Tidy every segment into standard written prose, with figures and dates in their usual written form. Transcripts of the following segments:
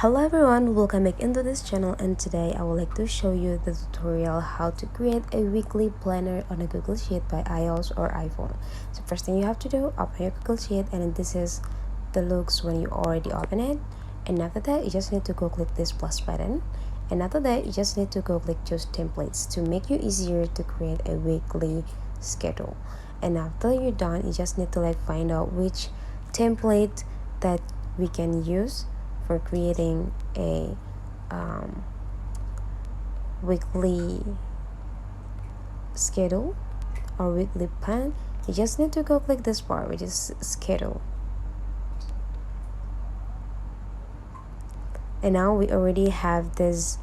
Hello everyone, welcome back into this channel, and today I would like to show you the tutorial how to create a weekly planner on a Google Sheet by iOS or iPhone. So first thing you have to do, open your Google Sheet, and this is the looks when you already open it. And after that, you just need to go click this plus button, and after that you just need to go click choose templates to make you easier to create a weekly schedule. And after you're done, you just need to find out which template that we can use for creating a weekly schedule or weekly plan. You just need to go click this part, which is schedule. And now we already have this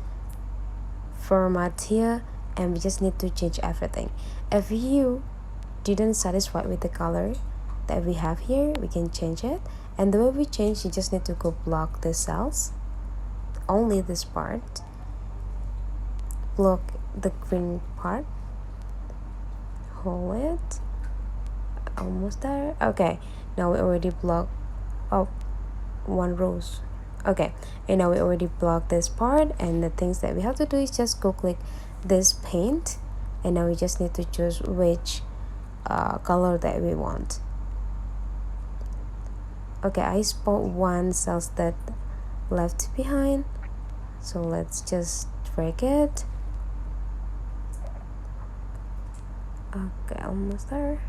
format here, and we just need to change everything. If you didn't satisfy with the color that we have here, we can change it. And the way we change, you just need to go block the cells, only this part, block the green part, hold it, almost there. Okay, now we already block up one rows. Okay, and now we already blocked this part, and the things that we have to do is just go click this paint, and now we just need to choose which color that we want. Okay, I spot one cells that left behind, so let's just drag it. Okay, almost there.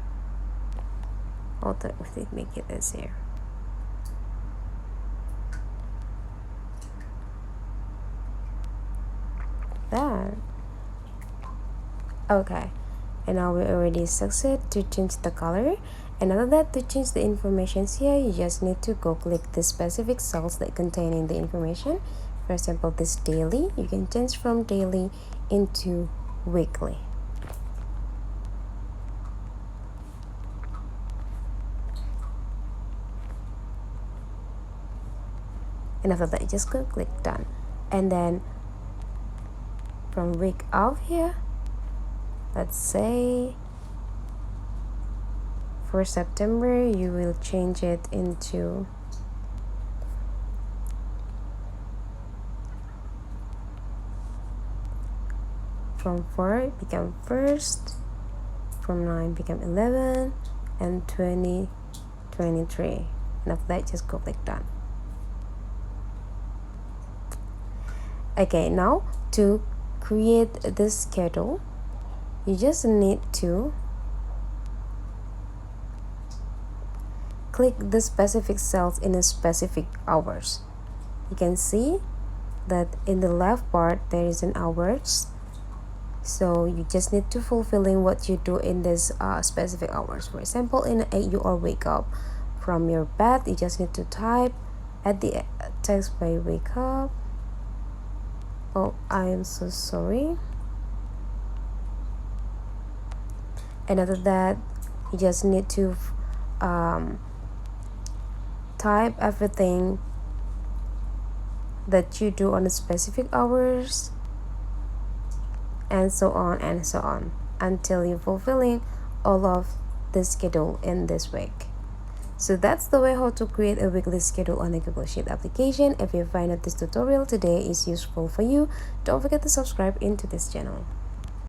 Hold it with it, make it easier. That. Okay, and now we already succeed to change the color. And after that, to change the information here, you just need to go click the specific cells that containing the information. For example, this daily, you can change from daily into weekly. And after that, you just go click done. And then from week of here, let's say for September, you will change it into from 4 become 1st, from 9 become 11, and 20, 23. And after that, just go click done. Okay, now to create this schedule, you just need to click the specific cells in a specific hours. You can see that in the left part there is an hours, so you just need to fulfilling what you do in this specific hours. For example, in 8 you are wake up from your bed, you just need to type at the text by wake up. Oh, I am so sorry. And after that, you just need to type everything that you do on a specific hours, and so on and so on, until you're fulfilling all of the schedule in this week. So that's the way how to create a weekly schedule on a Google Sheet application. If you find that this tutorial today is useful for you, don't forget to subscribe into this channel.